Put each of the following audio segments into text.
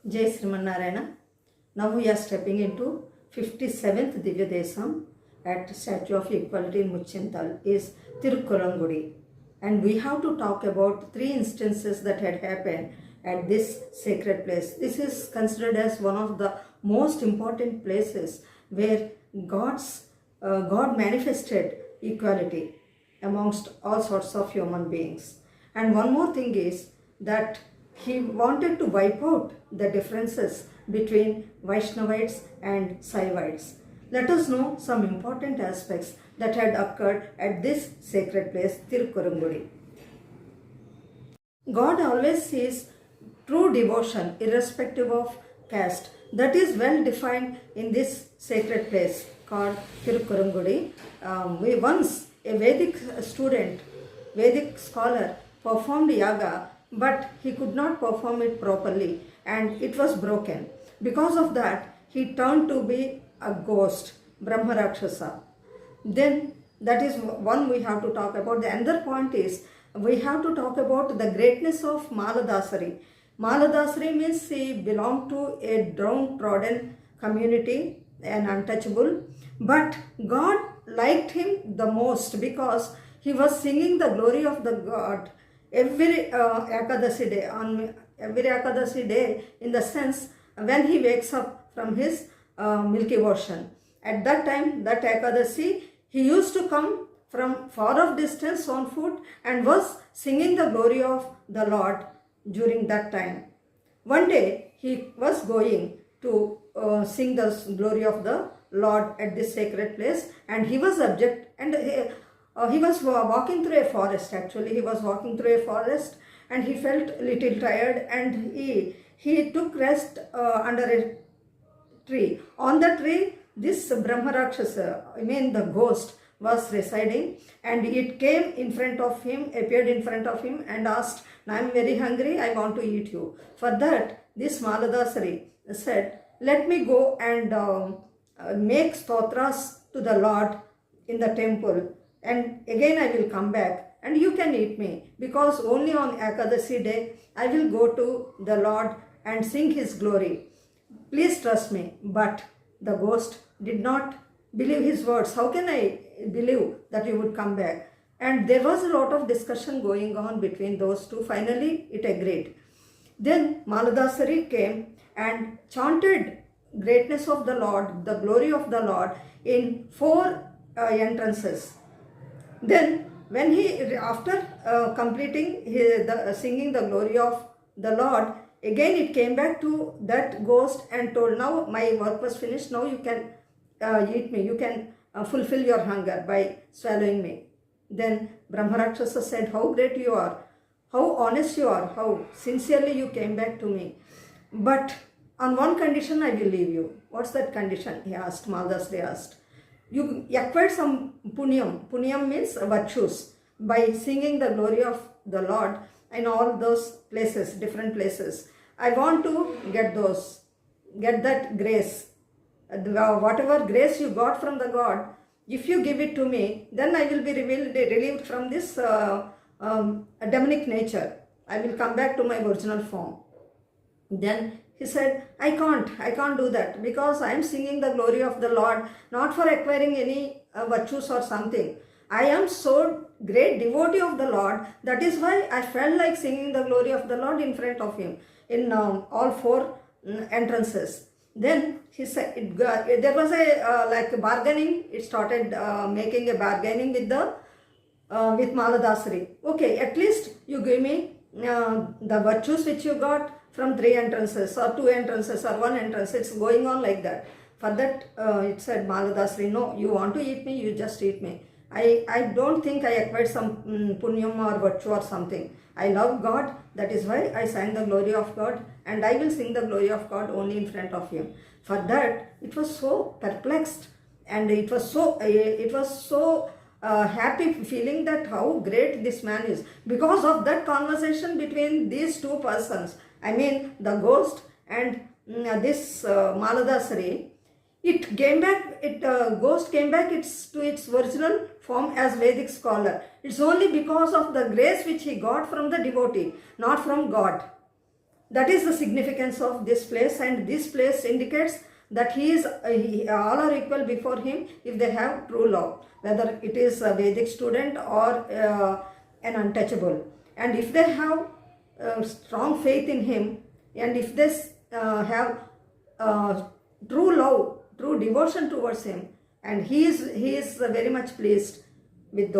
Jai Srimanarayana. Now we are stepping into 57th Divyadesam at Statue of Equality in Muchintal is Thirukkurumgudi. And we have to talk about three instances that had happened at this sacred place. This is considered as one of the most important places where God manifested equality amongst all sorts of human beings. And one more thing is that he wanted to wipe out the differences between Vaishnavites and Saivites. Let us know some important aspects that had occurred at this sacred place, Thirukkurumgudi. God always sees true devotion irrespective of caste. That is well defined in this sacred place called Thirukkurumgudi. Once a Vedic student, Vedic scholar performed yaga, but he could not perform it properly and it was broken. Because of that, he turned to be a ghost, Brahma Rakshasa. Then that is one we have to talk about. The other point is we have to talk about the greatness of Maladasari. Maladasari means he belonged to a downtrodden community, an untouchable, but God liked him the most because he was singing the glory of the God every Ekadasi day, on every Ekadasi day, in the sense when he wakes up from his milky ocean. At that time, that Ekadasi, he used to come from far off distance on foot and was singing the glory of the Lord during that time. One day, he was going to sing the glory of the Lord at this sacred place, and he was he was walking through a forest. Actually, he was walking through a forest and he felt a little tired, and he took rest under a tree. On the tree, this Brahma Rakshasa, the ghost, was residing, and it came in front of him, appeared in front of him and asked, "I am very hungry, I want to eat you." For that, this Maladasari said, "Let me go and make stotras to the Lord in the temple, and again I will come back and you can eat me, because only on Ekadasi day I will go to the Lord and sing his glory. Please trust me." But the ghost did not believe his words. "How can I believe that you would come back?" And there was a lot of discussion going on between those two. Finally, it agreed. Then Maladasari came and chanted greatness of the Lord, the glory of the Lord in four entrances. Then when after completing singing the glory of the Lord, again it came back to that ghost and told, "Now my work was finished, now you can eat me, you can fulfill your hunger by swallowing me." Then Brahma Rakshasa said, "How great you are, how honest you are, how sincerely you came back to me. But on one condition I will leave you." "What's that condition?" he asked. Maladasari asked. "You acquired some punyam." Punyam means virtues, by singing the glory of the Lord in all those places, different places. "I want to get that grace. Whatever grace you got from the God, if you give it to me, then I will be relieved from this demonic nature. I will come back to my original form." Then he said, I can't do that, because I am singing the glory of the Lord, not for acquiring any virtues or something. I am so great devotee of the Lord, that is why I felt like singing the glory of the Lord in front of him in all four entrances." Then he said, there was a bargaining. It started making a bargaining with Maladasari. "Okay, at least you give me the virtues which you got from three entrances or two entrances or one entrance." It's going on like that. For that, it said Maladasari, "No, you want to eat me, you just eat me. I don't think I acquired some punyam or virtue or something. I love God, that is why I sang the glory of God, and I will sing the glory of God only in front of him." For that, it was so perplexed, and it was so happy feeling that how great this man is. Because of that conversation between these two persons, the ghost and this Maladasari, ghost came back to its original form as Vedic scholar. It's only because of the grace which he got from the devotee, not from God. That is the significance of this place, and this place indicates that all are equal before him if they have true love, whether it is a Vedic student or an untouchable. And if they have strong faith in him, and if they have true love, true devotion towards him, and he is very much pleased with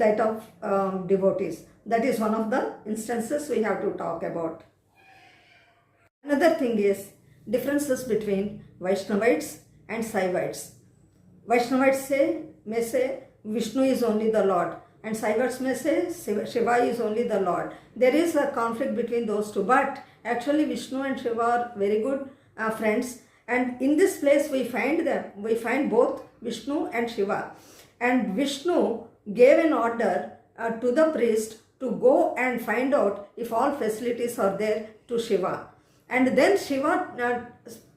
that of devotees. That is one of the instances we have to talk about. Another thing is differences between Vaishnavites and Saivites. Vaishnavites may say Vishnu is only the Lord, and Saivites may say Shiva is only the Lord. There is a conflict between those two, but actually Vishnu and Shiva are very good friends, and in this place we find both Vishnu and Shiva. And Vishnu gave an order to the priest to go and find out if all facilities are there to Shiva. And then Shiva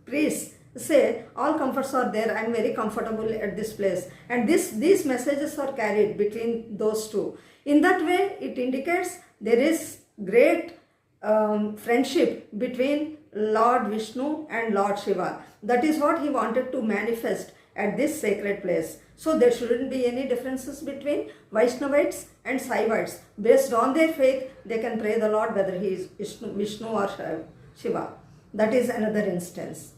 priest say all comforts are there, I am very comfortable at this place. And these messages are carried between those two. In that way it indicates there is great friendship between Lord Vishnu and Lord Shiva. That is what he wanted to manifest at this sacred place. So there shouldn't be any differences between Vaishnavites and Saivites. Based on their faith, they can pray the Lord whether he is Vishnu or Shiva. That is another instance.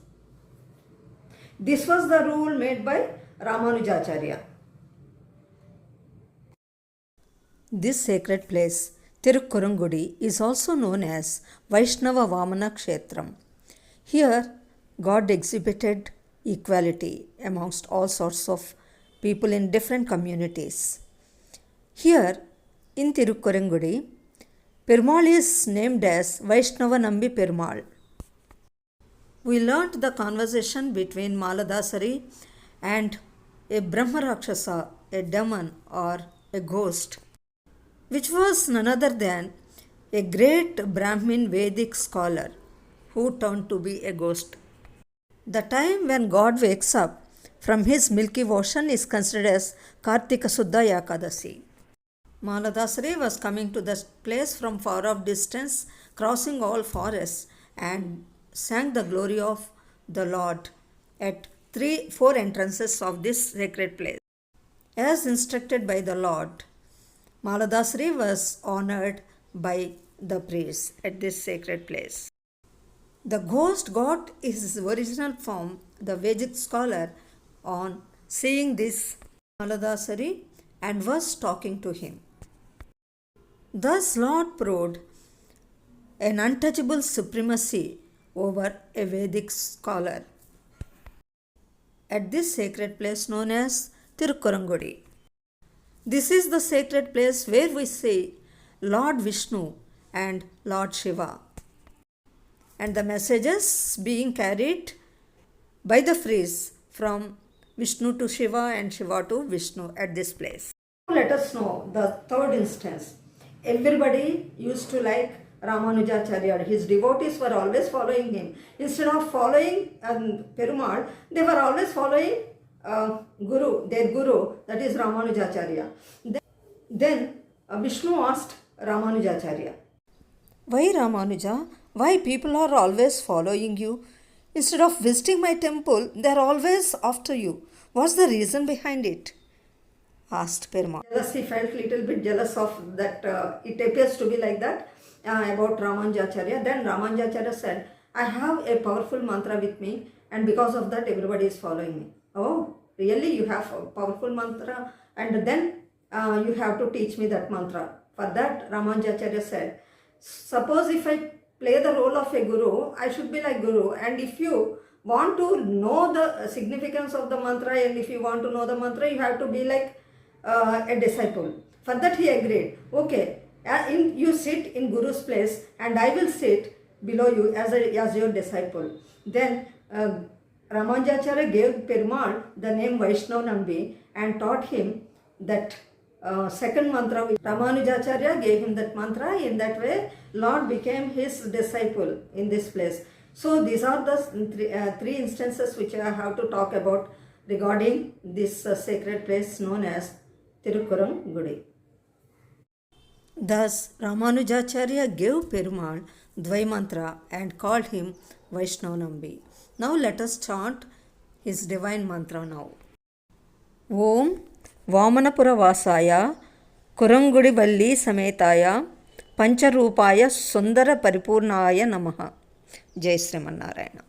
This was the rule made by Ramanujacharya. This sacred place, Thirukkurumgudi, is also known as Vaishnava Vamana Kshetram. Here, God exhibited equality amongst all sorts of people in different communities. Here, in Thirukkurumgudi, Perumal is named as Vaishnava Nambi Perumal. We learnt the conversation between Maladasari and a Brahma Rakshasa, a demon or a ghost, which was none other than a great Brahmin Vedic scholar who turned to be a ghost. The time when God wakes up from his milky ocean is considered as Kartika Suddha Ekadasi. Maladasari was coming to the place from far off distance, crossing all forests, and sang the glory of the Lord at 4 entrances of this sacred place. As instructed by the Lord, Maladasari was honored by the priests at this sacred place. The ghost got his original form, the Vedic scholar, on seeing this Maladasari and was talking to him. Thus Lord proved an untouchable supremacy over a Vedic scholar at this sacred place known as Thirukkurumgudi. This is the sacred place where we see Lord Vishnu and Lord Shiva, and the messages being carried by the phrase from Vishnu to Shiva and Shiva to Vishnu at this place. Let us know the third instance. Everybody used to like Ramanujacharya. His devotees were always following him. Instead of following Perumal, they were always following their guru, that is Ramanujacharya. Then Vishnu asked Ramanujacharya, "Why Ramanuja? Why people are always following you? Instead of visiting my temple, they are always after you. What's the reason behind it?" asked Perumal. He felt little bit jealous of that. It appears to be like that about Ramanujacharya. Then Ramanujacharya said, "I have a powerful mantra with me, and because of that everybody is following me." "Oh, really? You have a powerful mantra? And then you have to teach me that mantra." For that Ramanujacharya said, "Suppose if I play the role of a guru, I should be like guru, and if you want to know the significance of the mantra, and if you want to know the mantra, you have to be like a disciple." For that he agreed. "Okay, you sit in guru's place and I will sit below you as your disciple." Then Ramanujacharya gave Perumal the name Vaishnav Nambi and taught him that second mantra. Ramanujacharya gave him that mantra. In that way, Lord became his disciple in this place. So these are the three instances which I have to talk about regarding this sacred place known as Thirukkurumgudi. Thus, Ramanujacharya gave Perumal Dvaimantra and called him Vaishnavnambi. Now let us chant his divine mantra now. Om Vamanapura Vasaya Kurangudi Valli Sametaya Pancharupaya Sundara Paripurnaya Namaha. Jai Sriman Narayana.